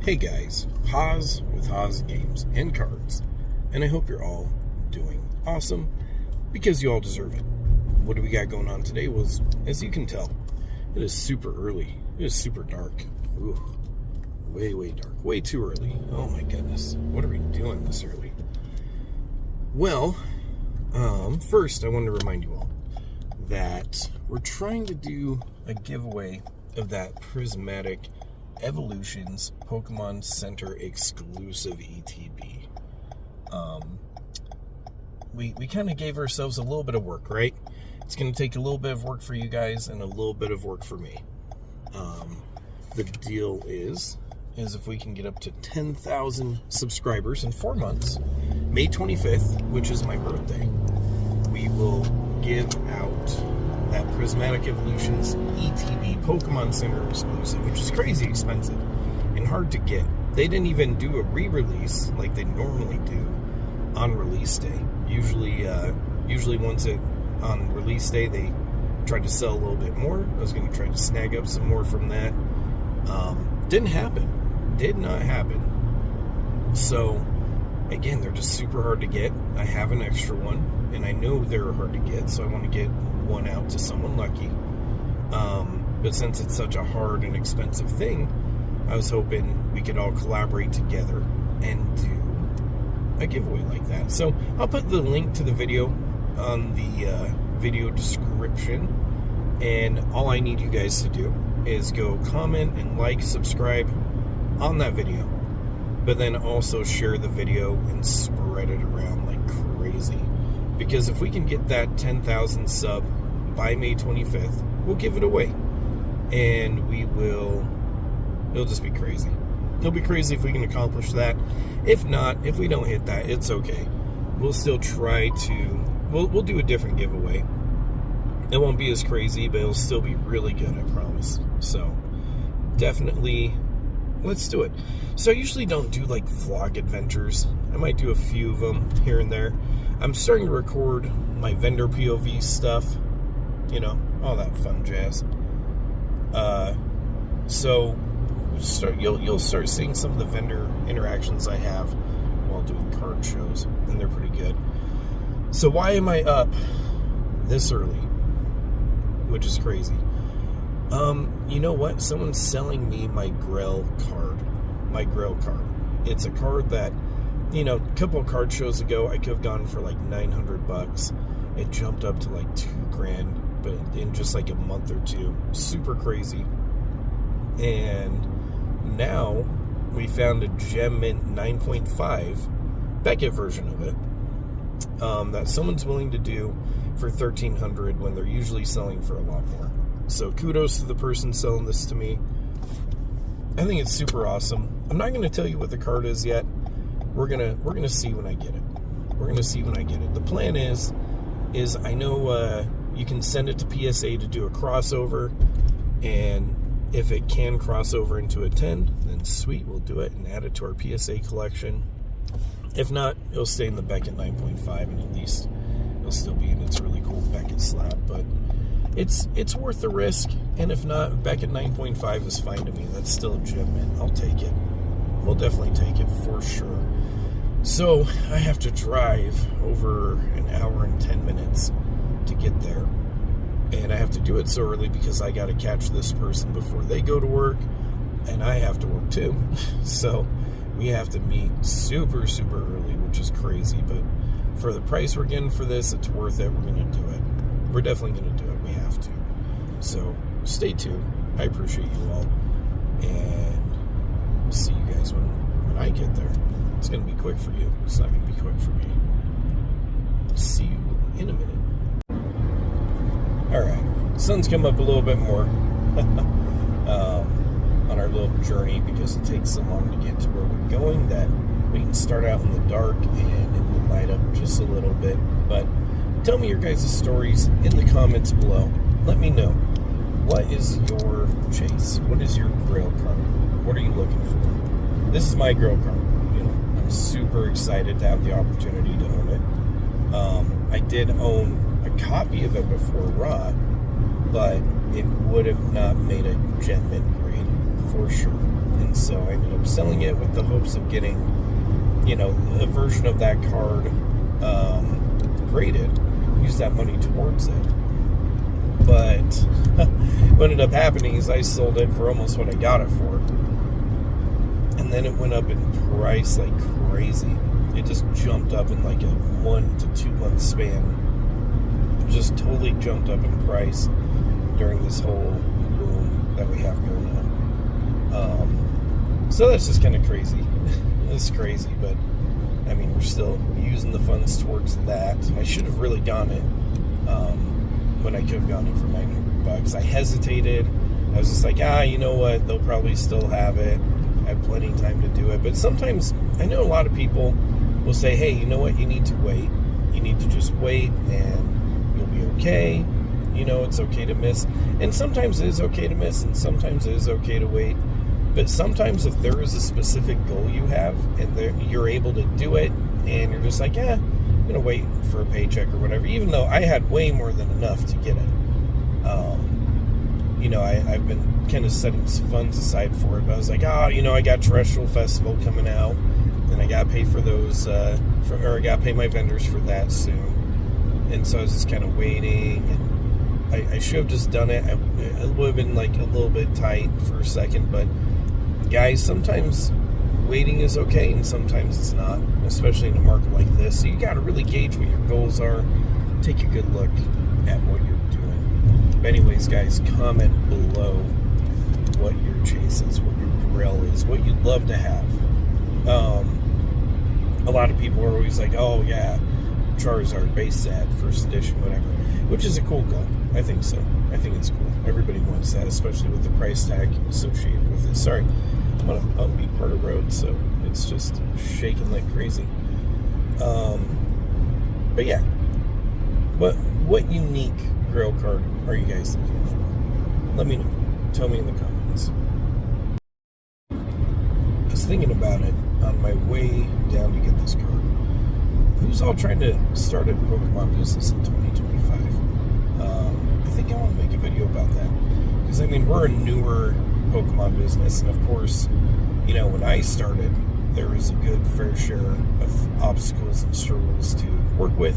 Hey guys, Haas with Haas Games and Cards, and I hope you're all doing awesome because you all deserve it. What do we got going on today? Well, as you can tell, it is super early. It is super dark. Ooh, way dark. Way too early. Oh my goodness. What are we doing this early? Well, first I wanted to remind you all that we're trying to do a giveaway of that Prismatic Evolutions Pokemon Center exclusive ETB. We kind of gave ourselves a little bit of work, right? It's going to take a little bit of work for you guys and a little bit of work for me. The deal is if we can get up to 10,000 subscribers in 4 months, May 25th, which is my birthday, we will give out that Prismatic Evolutions ETB Pokemon Center exclusive, which is crazy expensive and hard to get. They didn't even do a re-release like they normally do on release day. Usually once on release day, they tried to sell a little bit more. I was going to try to snag up some more from that. Didn't happen. Did not happen. So, again, they're just super hard to get. I have an extra one, and I know they're hard to get, so I want to get one out to someone lucky. But since it's such a hard and expensive thing, I was hoping we could all collaborate together and do a giveaway like that. So I'll put the link to the video on the video description, and all I need you guys to do is go comment and like, subscribe on that video, but then also share the video and spread it around like crazy, because if we can get that 10,000 sub by May 25th, we'll give it away, and it'll just be crazy. It'll be crazy if we can accomplish that. If not, if we don't hit that, it's okay. We'll still try to, we'll do a different giveaway. It won't be as crazy, but it'll still be really good, I promise. So, definitely, let's do it. So I usually don't do like vlog adventures. I might do a few of them here and there. I'm starting to record my vendor POV stuff, all that fun jazz. So you'll start seeing some of the vendor interactions I have while doing card shows, and they're pretty good. So why am I up this early? Which is crazy. You know what? Someone's selling me my Grail card. My Grail card. It's a card that, a couple of card shows ago, I could have gone for like $900. It jumped up to like $2,000, but in just like a month or two. Super crazy. And now we found a Gem Mint 9.5 Beckett version of it that someone's willing to do for $1,300 when they're usually selling for a lot more. So kudos to the person selling this to me. I think it's super awesome. I'm not going to tell you what the card is yet. We're gonna see when I get it. We're gonna see when I get it. The plan is I know you can send it to PSA to do a crossover, and if it can cross over into a 10, then sweet, we'll do it and add it to our PSA collection. If not, it'll stay in the Beckett 9.5, and at least it'll still be in its really cool Beckett slab. But it's worth the risk, and if not, Beckett 9.5 is fine to me. That's still a Gem Mint. I'll take it. We'll definitely take it for sure. So I have to drive over an hour and 10 minutes to get there. And I have to do it so early because I got to catch this person before they go to work, and I have to work too. So we have to meet super early, which is crazy. But for the price we're getting for this, it's worth it. We're going to do it. We're definitely going to do it. We have to. So stay tuned. I appreciate you all. And see you guys when I get there. It's going to be quick for you. It's not going to be quick for me. See you in a minute. Alright, sun's come up a little bit more on our little journey because it takes so long to get to where we're going that we can start out in the dark and it will light up just a little bit. But tell me your guys' stories in the comments below. Let me know. What is your chase? What is your Grail card? What are you looking for? This is my Grail card. I'm super excited to have the opportunity to own it. I did own a copy of it before raw, but it would have not made a Gem Mint grade for sure. And and so I ended up selling it with the hopes of getting, a version of that card graded, use that money towards it. But what ended up happening is I sold it for almost what I got it for, and then it went up in price like crazy. It just jumped up in like a 1 to 2 month span. It just totally jumped up in price during this whole boom that we have going on. So that's just kind of crazy. It's crazy, but I mean, we're still using the funds towards that. I should have really gone it when I could have gone it for $900. I hesitated. I was just like, you know what? They'll probably still have it. I have plenty of time to do it. But sometimes I know a lot of people will say, hey, you know what? You need to wait. You need to just wait and you'll be okay. It's okay to miss. And sometimes it is okay to miss, and sometimes it is okay to wait. But sometimes if there is a specific goal you have and you're able to do it, and you're just like, I'm going to wait for a paycheck or whatever, even though I had way more than enough to get it. I've been kind of setting funds aside for it, but I was like, I got Terrestrial Festival coming out, and I got to pay for those, I got to pay my vendors for that soon. And so I was just kind of waiting, and I should have just done it. It would have been like a little bit tight for a second, but guys, sometimes waiting is okay and sometimes it's not, especially in a market like this. So you got to really gauge what your goals are, take a good look at what you're doing. But anyways, guys, comment below what your chase is, what your grail is, what you'd love to have. A lot of people are always like, oh yeah, Charizard base set, first edition, whatever, which is a cool goal. I think so. I think it's cool. Everybody wants that, especially with the price tag associated with it. Sorry, I'm on a bumpy part of road, so it's just shaking like crazy. But yeah, what unique Grail card are you guys looking for? Let me know. Tell me in the comments. I was thinking about it on my way down to get this card. Who's all trying to start a Pokemon business in 2025? I think I want to make a video about that, because I mean, we're a newer Pokemon business, and of course, when I started, there was a good fair share of obstacles and struggles to work with,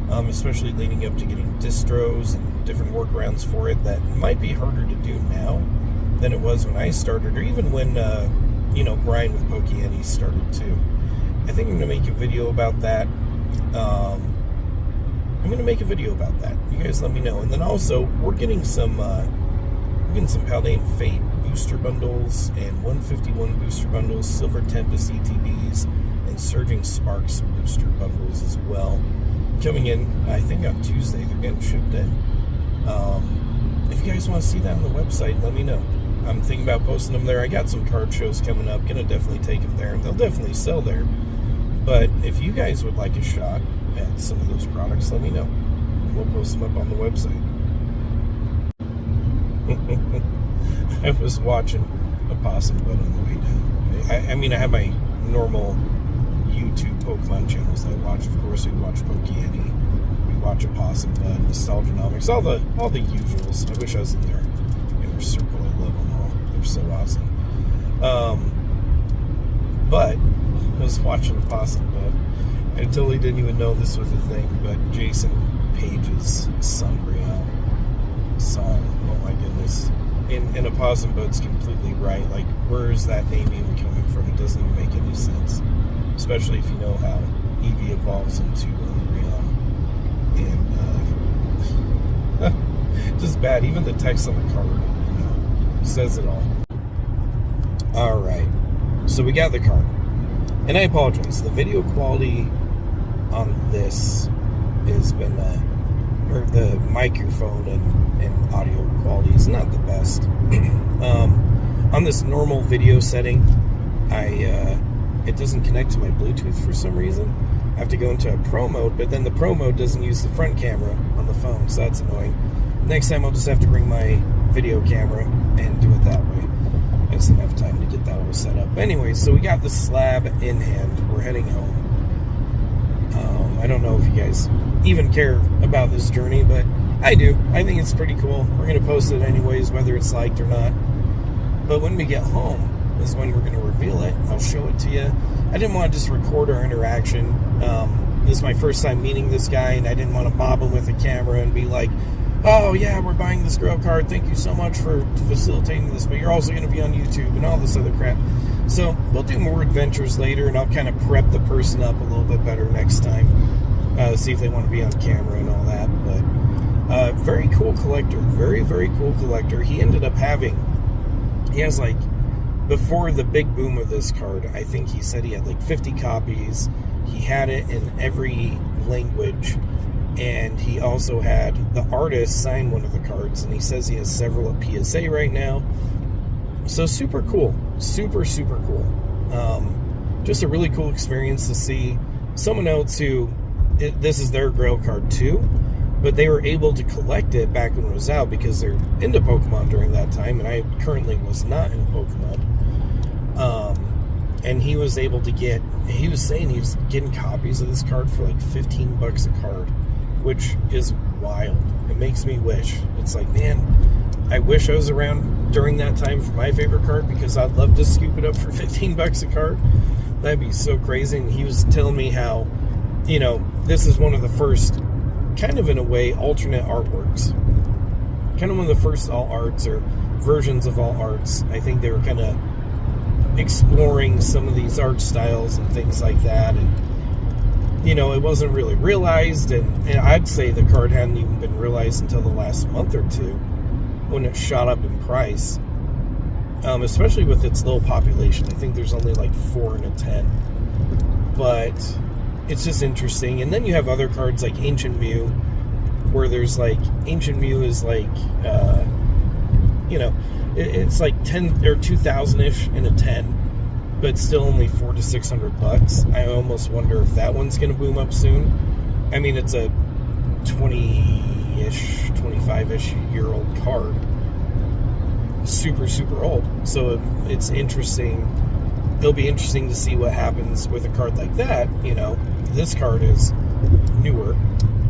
especially leading up to getting distros and different workarounds for it that might be harder to do now than it was when I started, or even when Brian with Pokemon started too. I think I'm going to make a video about that. You guys let me know. And then also, we're getting some Paldean Fate booster bundles and 151 booster bundles, Silver Tempest ETBs, and Surging Sparks booster bundles as well. Coming in, I think on Tuesday, they're getting shipped in. If you guys want to see that on the website, let me know. I'm thinking about posting them there. I got some card shows coming up. Gonna definitely take them there, and they'll definitely sell there. But if you guys would like a shot at some of those products, let me know. We'll post them up on the website. I was watching a possum bud on the way down. I have my normal YouTube Pokemon channels that I watch. Of course, we watch Pokemon, we watch a possum bud, Nostalgianomics, all the usuals. I wish I was in their circle. I love them all. They're so awesome. But I was watching a possum bud. I totally didn't even know this was a thing, but Jason Page's Sunbreon song, oh my goodness. And a possum bud's completely right. Like, where is that name even coming from? It doesn't even make any sense. Especially if you know how Eevee evolves into Umbreon. And, just bad. Even the text on the card, says it all. Alright. So we got the card. And I apologize. The video quality on this has been, or the microphone and audio quality is not the best. On this normal video setting, it doesn't connect to my Bluetooth for some reason. I have to go into a pro mode, but then the pro mode doesn't use the front camera on the phone, so that's annoying. Next time I'll just have to bring my video camera and do it that way. I just didn't have time to get that all set up. Anyway, so we got the slab in hand. We're heading home. I don't know if you guys even care about this journey, but I do. I think it's it's pretty cool. We're going to post it anyways, whether it's liked or not. But when we get home, is when we're going to reveal it. I'll show it to you. I didn't want to just record our interaction. This is my first time meeting this guy, and I didn't want to mob him with a camera and be like, oh yeah, we're buying this Grail card, thank you so much for facilitating this, but you're also going to be on YouTube and all this other crap. So we'll do more adventures later, and I'll kind of prep the person up a little bit better next time, see if they want to be on camera and all that. But very cool collector, very, very cool collector. He ended up he has like, before the big boom of this card, I think he said he had like 50 copies. He had it in every language, and he also had the artist sign one of the cards, and he says he has several at PSA right now. So super cool, super, super cool. Just a really cool experience to see someone else who, this is their Grail card too, but they were able to collect it back when it was out because they're into Pokemon during that time, and I currently was not in Pokemon. And he was able to he was saying he was getting copies of this card for like $15 a card, which is wild. It makes me wish. It's like, man, I wish I was around during that time for my favorite card, because I'd love to scoop it up for $15 a card. That'd be so crazy. And he was telling me how, you know, this is one of the first, kind of in a way, alternate artworks. Kind of one of the first all arts, or versions of all arts. I think they were kind of exploring some of these art styles and things like that, and you know, it wasn't really realized, and I'd say the card hadn't even been realized until the last month or two, when it shot up in price, especially with its low population. I think there's only like 4 in a 10, but it's just interesting. And then you have other cards like Ancient Mew, where there's like, Ancient Mew is like, you know, it's like 10 or 2,000-ish in a 10, but still only $400 to $600. I almost wonder if that one's going to boom up soon. I mean, it's a 20-ish, 25-ish year old card. Super, super old. So it's interesting. It'll be interesting to see what happens with a card like that. You know, this card is newer,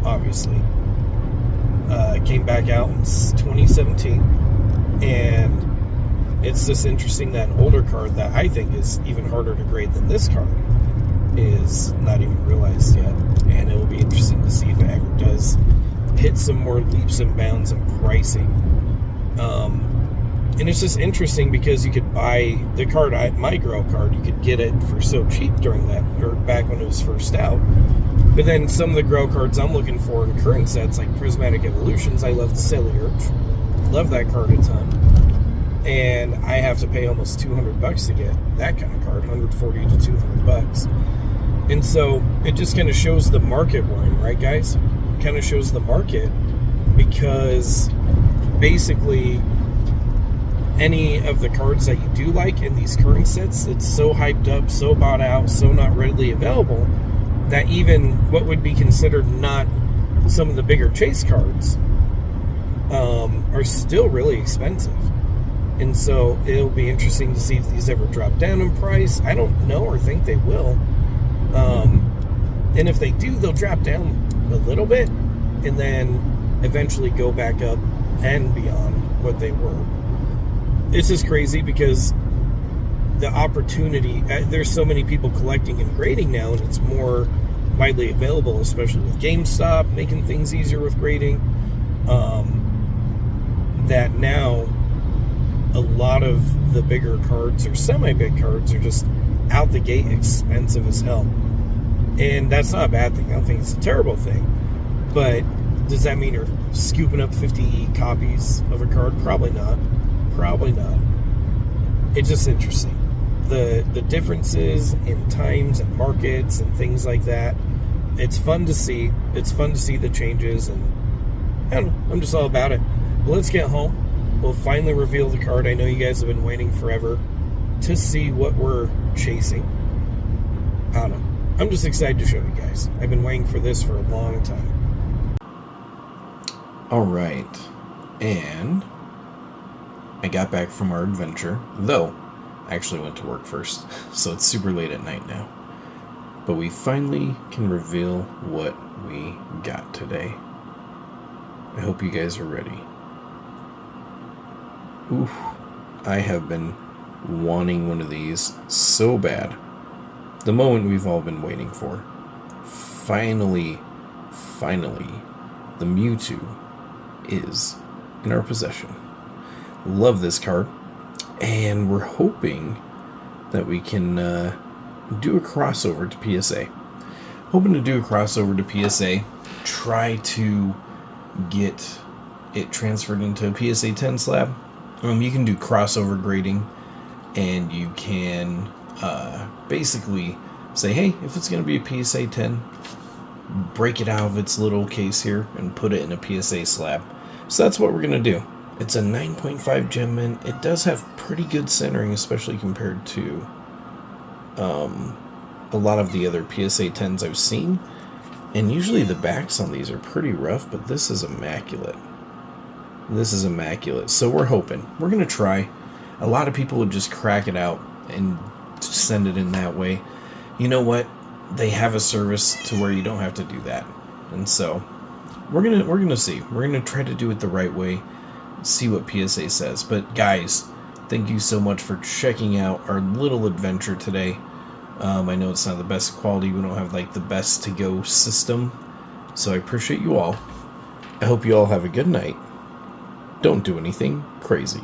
obviously. It came back out in 2017. And it's just interesting that an older card that I think is even harder to grade than this card is not even realized yet. And it will be interesting to see if it ever does hit some more leaps and bounds in pricing. And it's just interesting because you could buy the card, my Grail card, you could get it for so cheap during that, or back when it was first out. But then some of the Grail cards I'm looking for in current sets, like Prismatic Evolutions, I love the Celliurge. Love that card a ton, and I have to pay almost $200 to get that kind of card, $140 to $200. And so it just kind of shows the market we're in, right, guys? It kind of shows the market, because basically any of the cards that you do like in these current sets, it's so hyped up, so bought out, so not readily available, that even what would be considered not some of the bigger chase cards are still really expensive. And so it'll be interesting to see if these ever drop down in price. I don't know or think they will. And if they do, they'll drop down a little bit and then eventually go back up and beyond what they were. It's just crazy because the opportunity, there's so many people collecting and grading now, and it's more widely available, especially with GameStop making things easier with grading. That now a lot of the bigger cards or semi-big cards are just out the gate expensive as hell. And that's not a bad thing. I don't think it's a terrible thing. But does that mean you're scooping up 50 copies of a card? Probably not. Probably not. It's just interesting. The differences in times and markets and things like that. It's fun to see. It's fun to see the changes, and I don't know. I'm just all about it. But let's get home. We'll finally reveal the card. I know you guys have been waiting forever to see what we're chasing. I don't know. I'm just excited to show you guys. I've been waiting for this for a long time. Alright. And I got back from our adventure, though I actually went to work first, so it's super late at night now. But we finally can reveal what we got today. I hope you guys are ready. Oof, I have been wanting one of these so bad. The moment we've all been waiting for. Finally, the Mewtwo is in our possession. Love this card. And we're hoping that we can do a crossover to PSA. Hoping to do a crossover to PSA. Try to get it transferred into a PSA 10 slab. You can do crossover grading, and you can basically say, hey, if it's going to be a PSA 10, break it out of its little case here and put it in a PSA slab. So that's what we're going to do. It's a 9.5 gem mint. It does have pretty good centering, especially compared to a lot of the other PSA 10s I've seen. And usually the backs on these are pretty rough, but this is immaculate. This is immaculate. So we're hoping. We're going to try. A lot of people would just crack it out and send it in that way. You know what? They have a service to where you don't have to do that. And so we're gonna see. We're gonna try to do it the right way. See what PSA says. But guys, thank you so much for checking out our little adventure today. I know it's not the best quality. We don't have like the best to go system. So I appreciate you all. I hope you all have a good night. Don't do anything crazy.